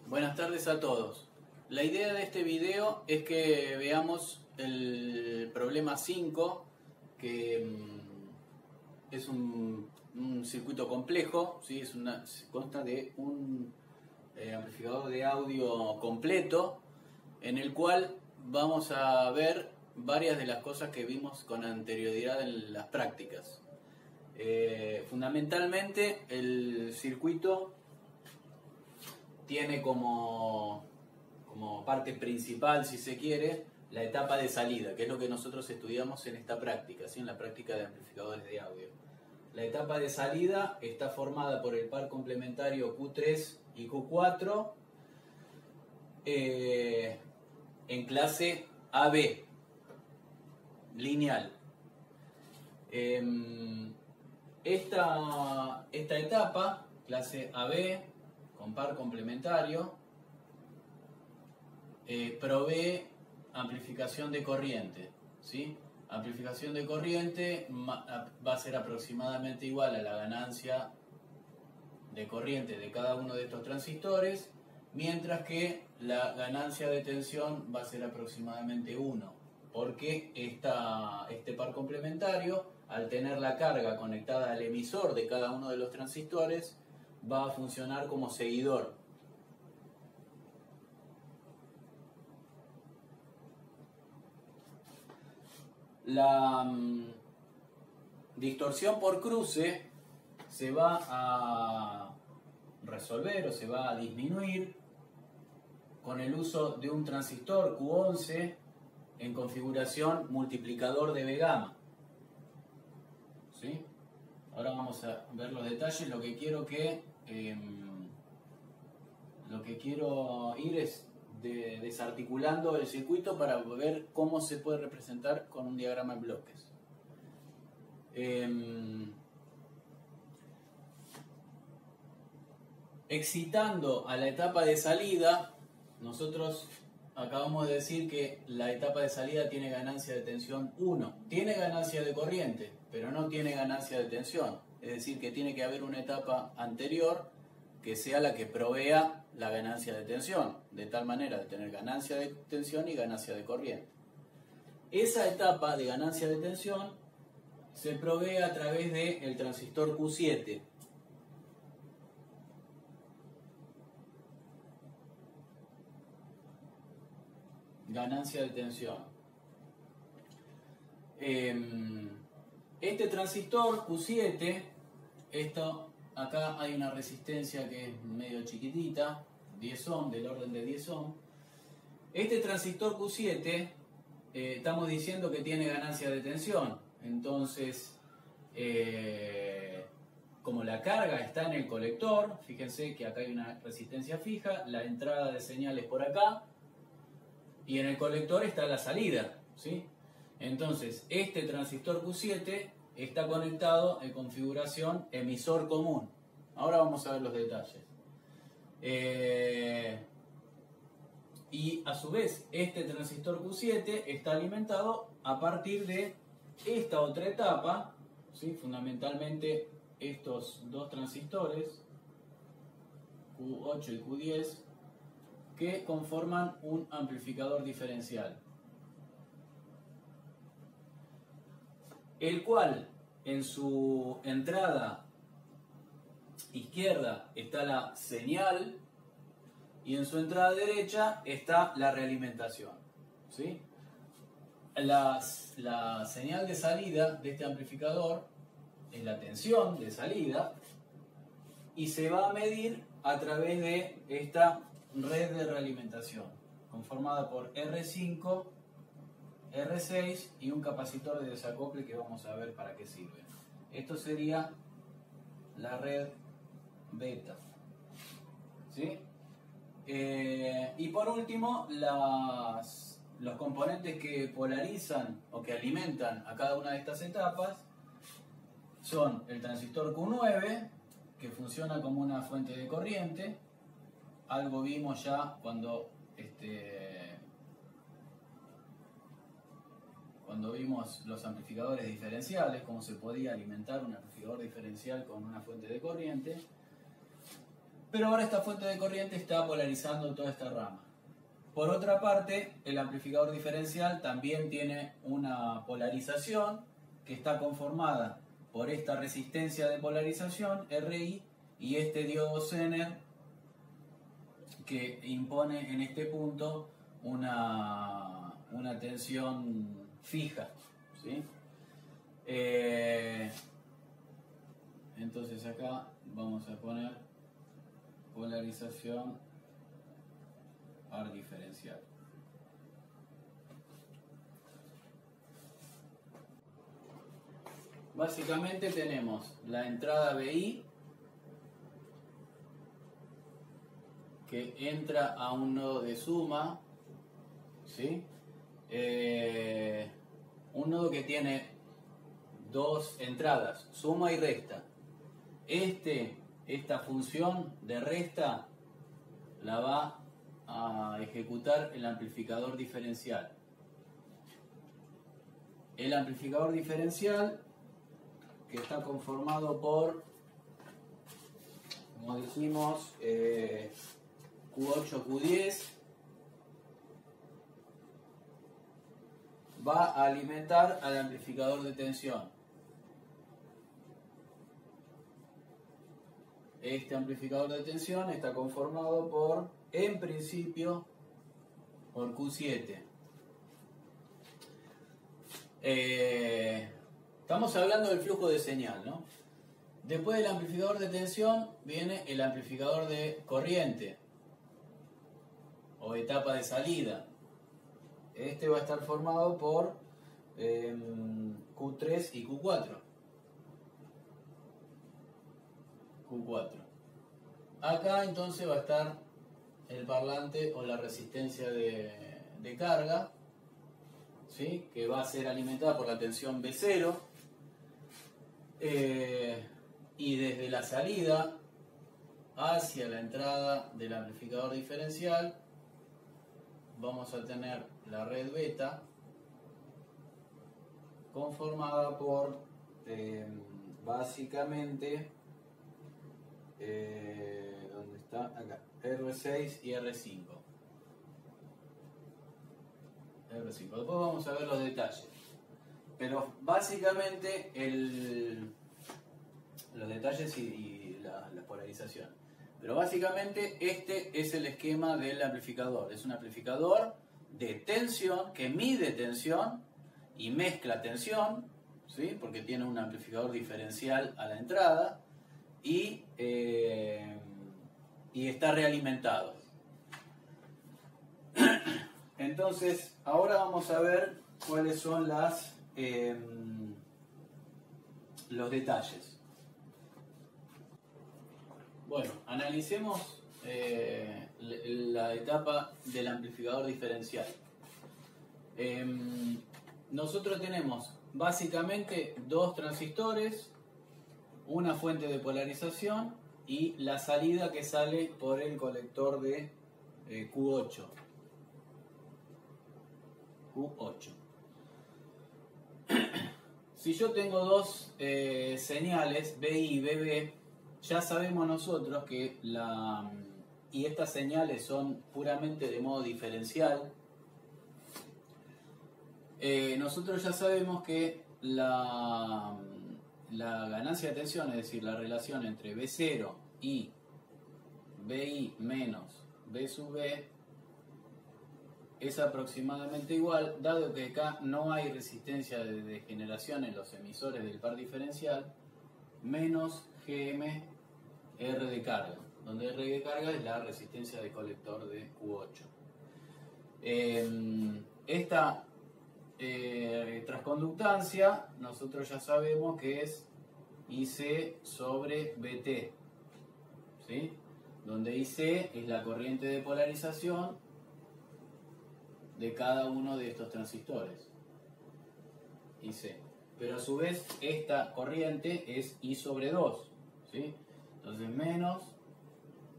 Buenas tardes a todos. La idea de este video es que veamos el problema 5, que es un circuito complejo, ¿sí? Consta de un amplificador de audio completo, en el cual vamos a ver varias de las cosas que vimos con anterioridad en las prácticas. Fundamentalmente el circuito tiene como parte principal, si se quiere, la etapa de salida, que es lo que nosotros estudiamos en esta práctica, ¿sí? En la práctica de amplificadores de audio. La etapa de salida está formada por el par complementario Q3 y Q4 en clase AB, lineal. Esta etapa, clase AB, con par complementario, provee amplificación de corriente, ¿sí? Amplificación de corriente va a ser aproximadamente igual a la ganancia de corriente de cada uno de estos transistores, mientras que la ganancia de tensión va a ser aproximadamente 1, porque este par complementario, al tener la carga conectada al emisor de cada uno de los transistores, va a funcionar como seguidor. La distorsión por cruce se va a resolver o se va a disminuir con el uso de un transistor Q11 en configuración multiplicador de B-gamma. ¿Sí? Ahora vamos a ver los detalles. Lo que quiero ir es desarticulando el circuito para ver cómo se puede representar con un diagrama en bloques. Excitando a la etapa de salida, nosotros acabamos de decir que la etapa de salida tiene ganancia de tensión 1. Tiene ganancia de corriente, pero no tiene ganancia de tensión. Es decir, que tiene que haber una etapa anterior que sea la que provea la ganancia de tensión, de tal manera de tener ganancia de tensión y ganancia de corriente. Esa etapa de ganancia de tensión se provee a través del transistor Q7. Ganancia de tensión. Este transistor Q7, acá hay una resistencia que es medio chiquitita, 10 ohm, del orden de 10 ohm. Este transistor Q7 estamos diciendo que tiene ganancia de tensión. Entonces, como la carga está en el colector, fíjense que acá hay una resistencia fija, la entrada de señal es por acá, y en el colector está la salida, ¿sí? Entonces, este transistor Q7 está conectado en configuración emisor común. Ahora vamos a ver los detalles. Y a su vez, este transistor Q7 está alimentado a partir de esta otra etapa, ¿sí? Fundamentalmente estos dos transistores, Q8 y Q10, que conforman un amplificador diferencial, el cual en su entrada izquierda está la señal y en su entrada derecha está la realimentación, ¿sí? La señal de salida de este amplificador es la tensión de salida y se va a medir a través de esta red de realimentación conformada por R5, R6 y un capacitor de desacople que vamos a ver para qué sirve. Esto sería la red beta, ¿sí? Y por último, los componentes que polarizan o que alimentan a cada una de estas etapas son el transistor Q9, que funciona como una fuente de corriente. Algo vimos ya cuando vimos los amplificadores diferenciales, cómo se podía alimentar un amplificador diferencial con una fuente de corriente. Pero ahora esta fuente de corriente está polarizando toda esta rama. Por otra parte, el amplificador diferencial también tiene una polarización que está conformada por esta resistencia de polarización, RI, y este diodo Zener que impone en este punto una tensión fija, ¿sí? Entonces acá vamos a poner polarización par diferencial. Básicamente tenemos la entrada BI que entra a un nodo de suma, ¿sí? Un nodo que tiene dos entradas, suma y resta. Esta función de resta la va a ejecutar el amplificador diferencial. El amplificador diferencial, que está conformado por, como dijimos, Q8, Q10, va a alimentar al amplificador de tensión. Este amplificador de tensión está conformado por, en principio, por Q7. Estamos hablando del flujo de señal, ¿no? Después del amplificador de tensión viene el amplificador de corriente o etapa de salida. Este va a estar formado por Q3 y Q4. Acá entonces va a estar el parlante o la resistencia de carga, ¿sí? Que va a ser alimentada por la tensión B0, y desde la salida hacia la entrada del amplificador diferencial vamos a tener la red beta conformada por básicamente ¿dónde está? Acá, R6 y R5. Después vamos a ver los detalles, pero básicamente los detalles y la polarización. Pero básicamente este es el esquema del amplificador. Es un amplificador de tensión que mide tensión y mezcla tensión, ¿sí? Porque tiene un amplificador diferencial a la entrada y está realimentado. Entonces, ahora vamos a ver cuáles son los detalles. Bueno, analicemos la etapa del amplificador diferencial. Nosotros tenemos básicamente dos transistores, una fuente de polarización y la salida que sale por el colector de Q8. Si yo tengo dos señales, BI y BB, ya sabemos nosotros que y estas señales son puramente de modo diferencial, nosotros ya sabemos que la ganancia de tensión, es decir, la relación entre B0 y BI menos B sub B, es aproximadamente igual, dado que acá no hay resistencia de degeneración en los emisores del par diferencial, menos GM R de carga, donde R de carga es la resistencia de colector de Q8. Esta transconductancia nosotros ya sabemos que es IC sobre BT, ¿sí? Donde IC es la corriente de polarización de cada uno de estos transistores, IC. Pero a su vez esta corriente es I sobre 2, ¿sí? Entonces menos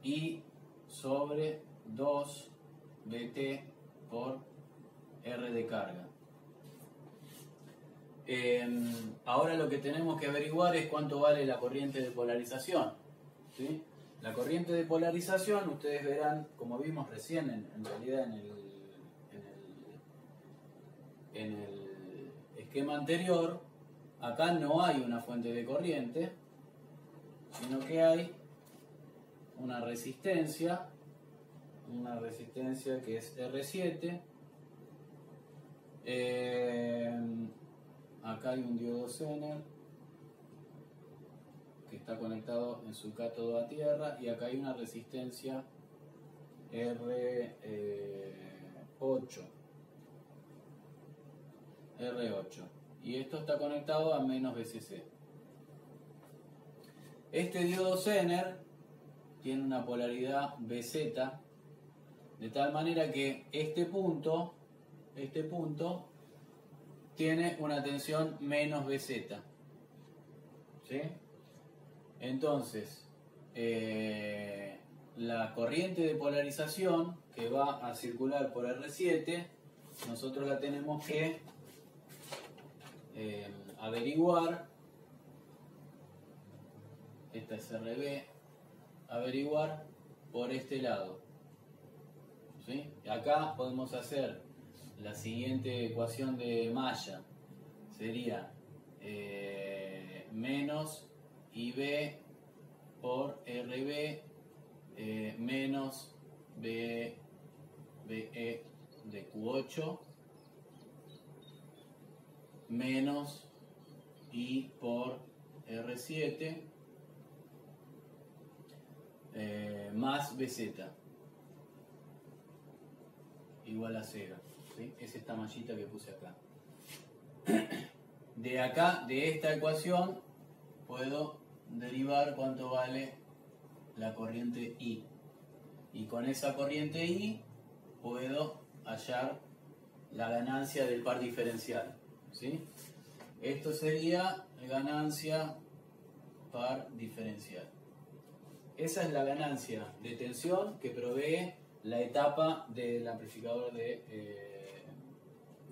I sobre 2 BT por R de carga. Ahora lo que tenemos que averiguar es cuánto vale la corriente de polarización, ¿sí? La corriente de polarización, ustedes verán, como vimos recién, en realidad en el esquema anterior, acá no hay una fuente de corriente, sino que hay una resistencia que es R7. Acá hay un diodo Zener que está conectado en su cátodo a tierra, y acá hay una resistencia R8, y esto está conectado a menos VCC. Este diodo Zener tiene una polaridad BZ, de tal manera que este punto tiene una tensión menos BZ, ¿sí? Entonces, la corriente de polarización que va a circular por R7, nosotros la tenemos que averiguar. Esta es RB, averiguar por este lado, ¿sí? Acá podemos hacer la siguiente ecuación de malla, sería menos IB por RB menos BE de Q8 menos I por R7 más BZ igual a 0, ¿sí? Es esta mallita que puse acá. De acá, de esta ecuación, puedo derivar cuánto vale la corriente I. Y con esa corriente I puedo hallar la ganancia del par diferencial, ¿sí? Esto sería ganancia par diferencial. Esa es la ganancia de tensión que provee la etapa del amplificador de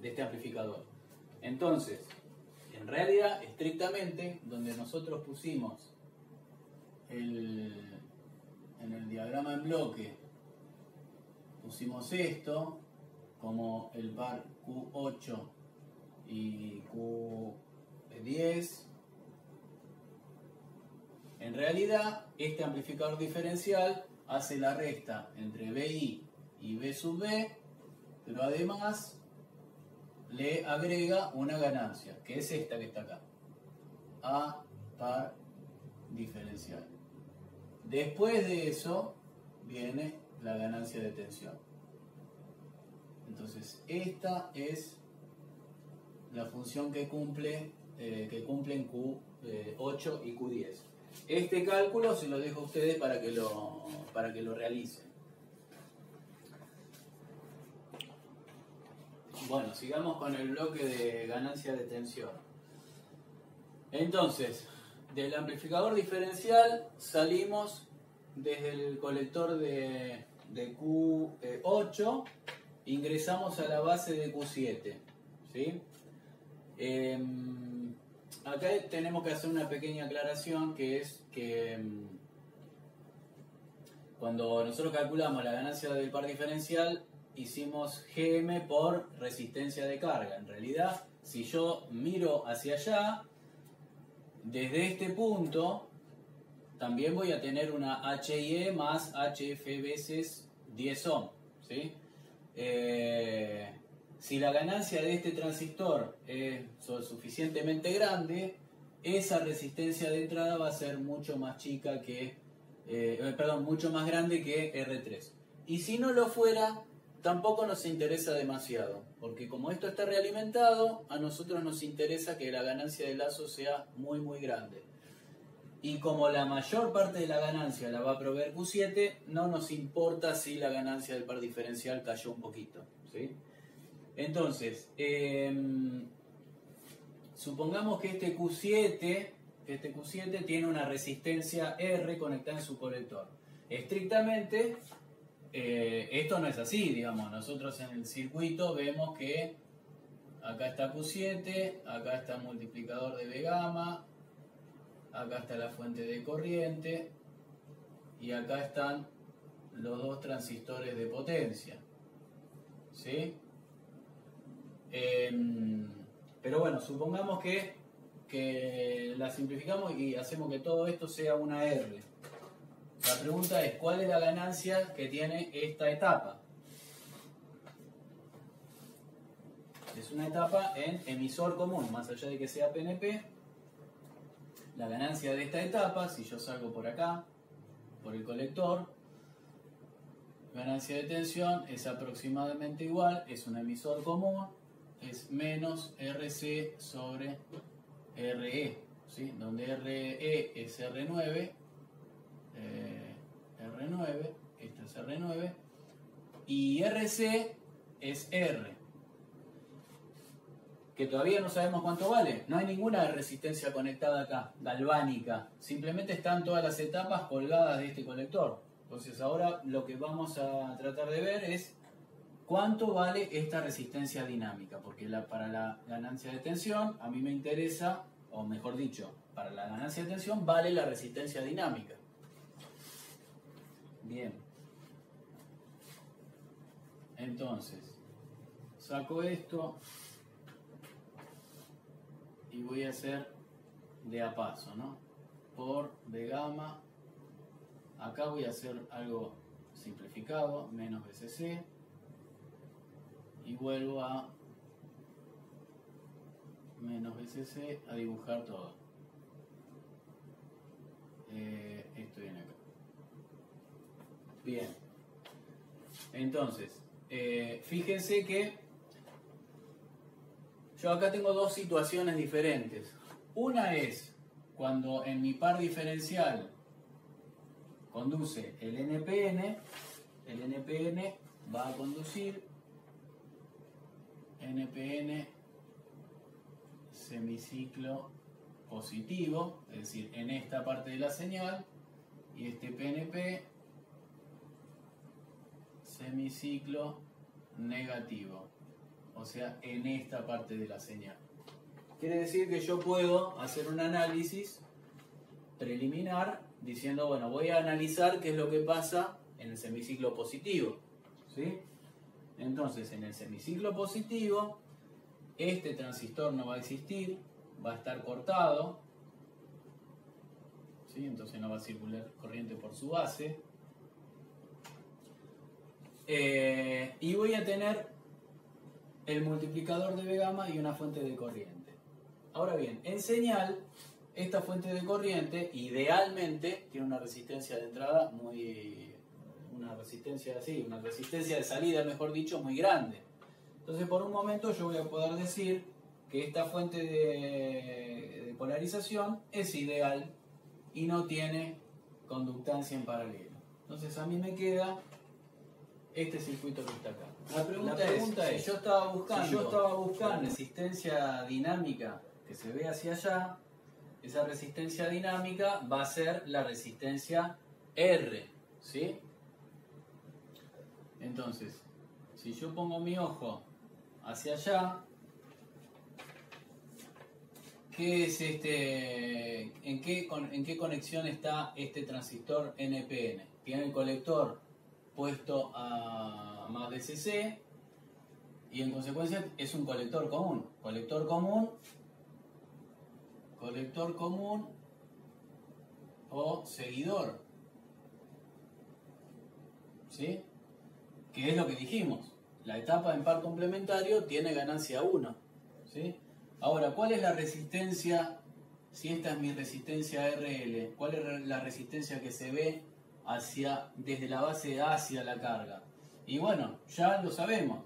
este amplificador. Entonces, en realidad, estrictamente, donde nosotros pusimos en el diagrama en bloque, pusimos esto como el par Q8 y Q10. En realidad, este amplificador diferencial hace la resta entre BI y B sub B, pero además le agrega una ganancia, que es esta que está acá, A par diferencial. Después de eso viene la ganancia de tensión. Entonces, esta es la función que cumplen Q8 y Q10. Este cálculo se lo dejo a ustedes para que lo realicen. Bueno, sigamos con el bloque de ganancia de tensión. Entonces, del amplificador diferencial salimos desde el colector de Q8, ingresamos a la base de Q7, ¿sí? Acá tenemos que hacer una pequeña aclaración, que es que cuando nosotros calculamos la ganancia del par diferencial, hicimos GM por resistencia de carga. En realidad, si yo miro hacia allá, desde este punto, también voy a tener una HIE más HF veces 10 ohm, ¿sí? Si la ganancia de este transistor es suficientemente grande, esa resistencia de entrada va a ser mucho más chica que, mucho más grande que R3. Y si no lo fuera, tampoco nos interesa demasiado, porque como esto está realimentado, a nosotros nos interesa que la ganancia de lazo sea muy muy grande. Y como la mayor parte de la ganancia la va a proveer Q7, no nos importa si la ganancia del par diferencial cayó un poquito, ¿sí? Entonces, supongamos que este Q7 tiene una resistencia R conectada en su colector. Estrictamente, esto no es así, digamos. Nosotros en el circuito vemos que acá está Q7, acá está el multiplicador de B gamma, acá está la fuente de corriente y acá están los dos transistores de potencia, ¿sí? Pero bueno, supongamos que la simplificamos y hacemos que todo esto sea una R. La pregunta es, ¿cuál es la ganancia que tiene esta etapa? Es una etapa en emisor común, más allá de que sea PNP. La ganancia de esta etapa, si yo salgo por acá, por el colector, ganancia de tensión es aproximadamente igual, es un emisor común, es menos RC sobre RE, ¿sí? Donde RE es R9, esto es R9, y RC es R, que todavía no sabemos cuánto vale. No hay ninguna resistencia conectada acá, galvánica, simplemente están todas las etapas colgadas de este colector. Entonces ahora lo que vamos a tratar de ver es cuánto vale esta resistencia dinámica, porque para la ganancia de tensión a mí me interesa, o mejor dicho, para la ganancia de tensión vale la resistencia dinámica. Bien. Entonces, saco esto y voy a hacer de a paso, ¿no? Por de gamma. Acá voy a hacer algo simplificado, menos BCC, y vuelvo a menos BCC a dibujar todo. Esto viene acá. Bien. Entonces, fíjense que yo acá tengo dos situaciones diferentes. Una es cuando en mi par diferencial conduce el NPN va a conducir NPN semiciclo positivo, es decir, en esta parte de la señal, y este PNP semiciclo negativo, o sea, en esta parte de la señal. Quiere decir que yo puedo hacer un análisis preliminar diciendo, bueno, voy a analizar qué es lo que pasa en el semiciclo positivo, ¿sí? Entonces, en el semiciclo positivo, este transistor no va a existir, va a estar cortado, ¿sí? Entonces no va a circular corriente por su base. Y voy a tener el multiplicador de V gamma y una fuente de corriente. Ahora bien, en señal, esta fuente de corriente idealmente tiene una resistencia de entrada una resistencia de salida, mejor dicho, muy grande. Entonces por un momento yo voy a poder decir que esta fuente de polarización es ideal y no tiene conductancia en paralelo. Entonces a mí me queda este circuito que está acá. La pregunta es, si yo estaba buscando resistencia dinámica que se ve hacia allá, esa resistencia dinámica va a ser la resistencia R, ¿sí? Entonces, si yo pongo mi ojo hacia allá, ¿qué es en qué conexión está este transistor NPN? Tiene el colector puesto a más BCC y en consecuencia es un colector común. Colector común o seguidor, ¿sí? Que es lo que dijimos. La etapa en par complementario tiene ganancia 1, ¿sí? Ahora, ¿cuál es la resistencia? Si esta es mi resistencia RL, ¿cuál es la resistencia que se ve desde la base hacia la carga? Y bueno, ya lo sabemos.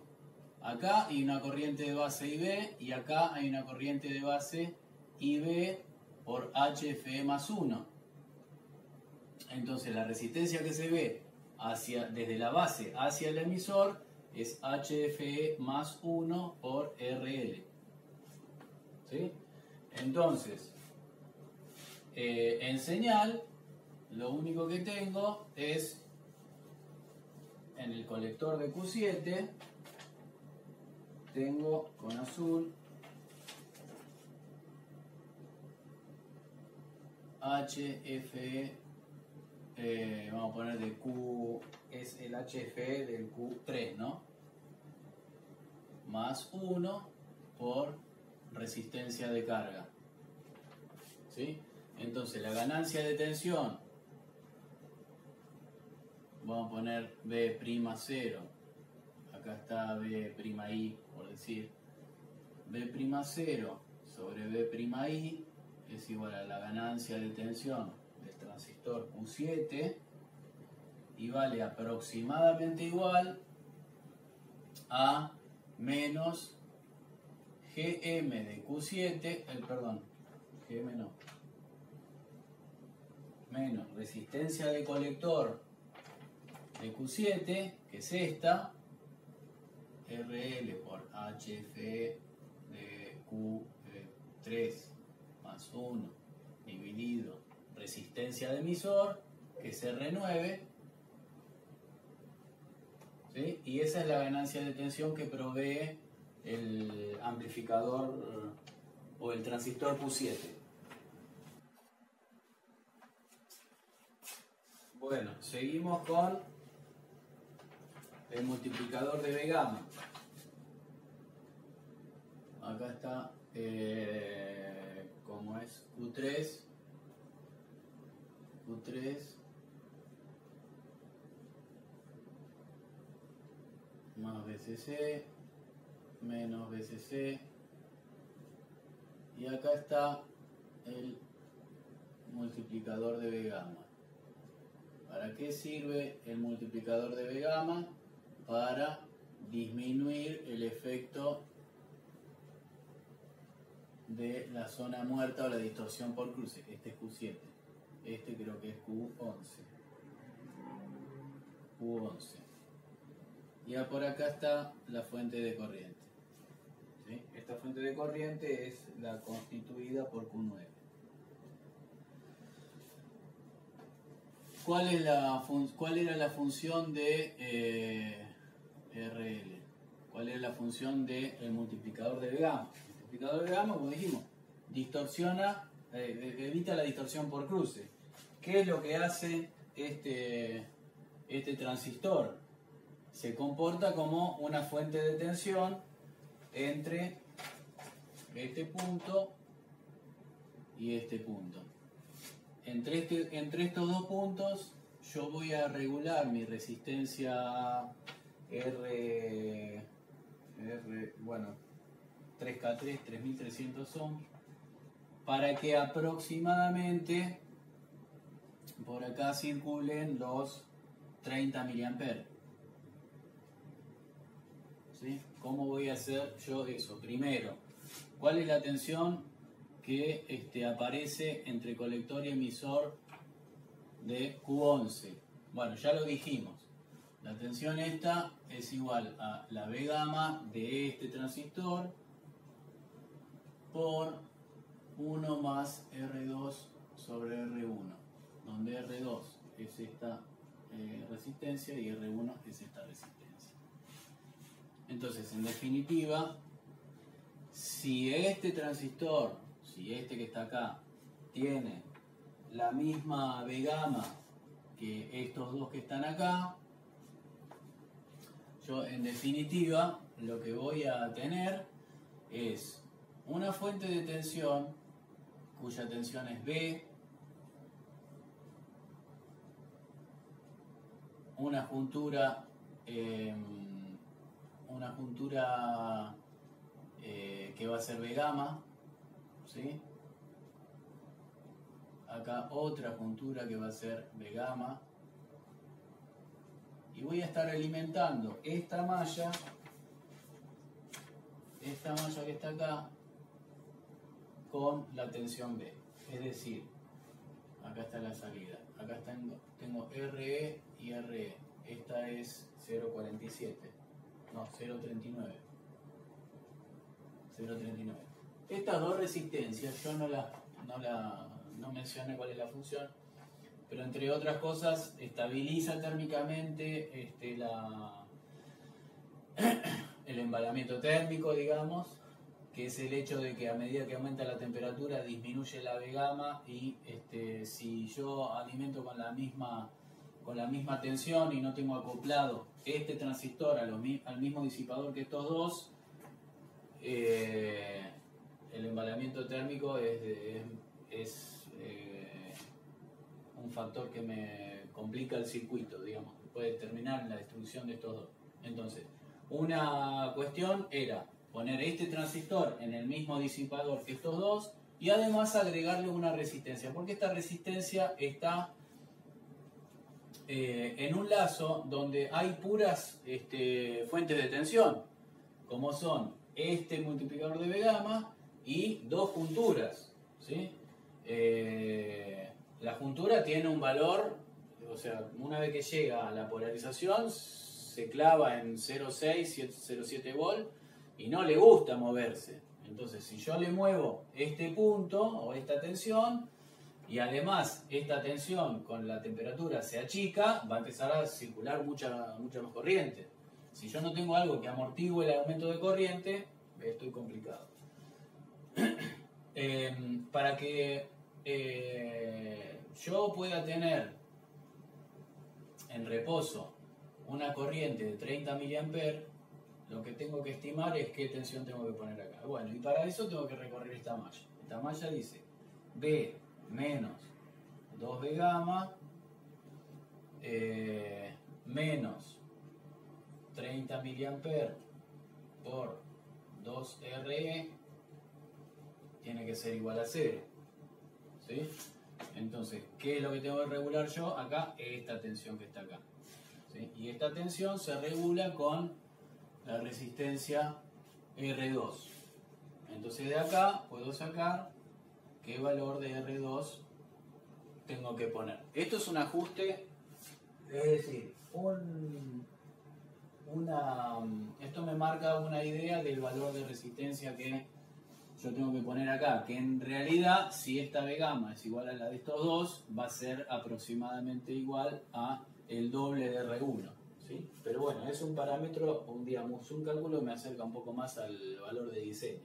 Acá hay una corriente de base IB y acá hay una corriente de base IB por HFE más 1. Entonces la resistencia que se ve desde la base hacia el emisor es HFE más 1 por RL. ¿Sí? Entonces, en señal, lo único que tengo es en el colector de Q7, tengo con azul HFE vamos a poner de Q, es el HFE del Q3, ¿no? Más 1 por resistencia de carga. ¿Sí? Entonces la ganancia de tensión, vamos a poner B'0, acá está B'I, por decir, B'0 sobre B'I es igual a la ganancia de tensión del transistor Q7 y vale aproximadamente igual a menos Gm de Q7, Gm no, menos resistencia de colector de Q7, que es esta, RL por HFE de Q3 más 1 dividido resistencia de emisor, que es R9, ¿sí? Y esa es la ganancia de tensión que provee el amplificador o el transistor Q7. Bueno, seguimos con el multiplicador de B-gamma. Acá está, como es Q3 más BCC menos BCC, y acá está el multiplicador de B-gamma. ¿Para qué sirve el multiplicador de B-gamma? Para disminuir el efecto de la zona muerta o la distorsión por cruce. Este es Q7, este creo que es Q11. Y por acá está la fuente de corriente. ¿Sí? Esta fuente de corriente es la constituida por Q9. ¿Cuál era la función de RL? ¿Cuál era la función del multiplicador de B-gamma? El multiplicador de B-gamma, como dijimos, distorsiona, evita la distorsión por cruce. ¿Qué es lo que hace este transistor? Se comporta como una fuente de tensión entre este punto y este punto. Entre estos dos puntos yo voy a regular mi resistencia bueno, 3K3, 3300 ohms, para que aproximadamente por acá circulen los 30 miliamperes. ¿Sí? ¿Cómo voy a hacer yo eso? Primero, ¿cuál es la tensión que aparece entre colector y emisor de Q11? Bueno, ya lo dijimos. La tensión esta es igual a la B-gamma de este transistor por 1 más R2 sobre R1, donde R2 es esta resistencia y R1 es esta resistencia. Entonces, en definitiva, si este transistor, si este que está acá, tiene la misma B-gamma que estos dos que están acá, yo en definitiva lo que voy a tener es una fuente de tensión cuya tensión es B, una juntura que va a ser B-gamma, ¿sí? Acá otra juntura que va a ser B-gamma, y voy a estar alimentando esta malla que está acá con la tensión B, es decir, acá está la salida, acá tengo RE y RE, esta es 0.47, no, 0.39. Estas dos resistencias, yo no mencioné cuál es la función, pero entre otras cosas estabiliza térmicamente el embalamiento térmico, digamos, que es el hecho de que a medida que aumenta la temperatura disminuye la V gamma y si yo alimento con la misma tensión y no tengo acoplado este transistor al mismo disipador que estos dos, el embalamiento térmico es un factor que me complica el circuito, digamos, puede terminar en la destrucción de estos dos. Entonces, una cuestión era poner este transistor en el mismo disipador que estos dos y además agregarle una resistencia, porque esta resistencia está en un lazo donde hay puras fuentes de tensión, como son este multiplicador de V gamma y dos junturas, ¿sí? La juntura tiene un valor, o sea, una vez que llega a la polarización se clava en 0,6, 0,7 volt y no le gusta moverse. Entonces, si yo le muevo este punto o esta tensión y además esta tensión con la temperatura se achica, va a empezar a circular mucha más corriente. Si yo no tengo algo que amortigue el aumento de corriente, estoy complicado. Para que yo pueda tener en reposo una corriente de 30 mA, lo que tengo que estimar es qué tensión tengo que poner acá. Bueno, y para eso tengo que recorrer esta malla. Esta malla dice B menos 2V gamma menos 30 mA por 2RE tiene que ser igual a 0. ¿Sí? Entonces, ¿qué es lo que tengo que regular yo? Acá, esta tensión que está acá. ¿Sí? Y esta tensión se regula con la resistencia R2. Entonces de acá puedo sacar qué valor de R2 tengo que poner. Esto es un ajuste, es decir, esto me marca una idea del valor de resistencia que yo tengo que poner acá, que en realidad si esta V gamma es igual a la de estos dos, va a ser aproximadamente igual a el doble de R1. ¿Sí? Pero bueno, es un parámetro, digamos, un cálculo que me acerca un poco más al valor de diseño.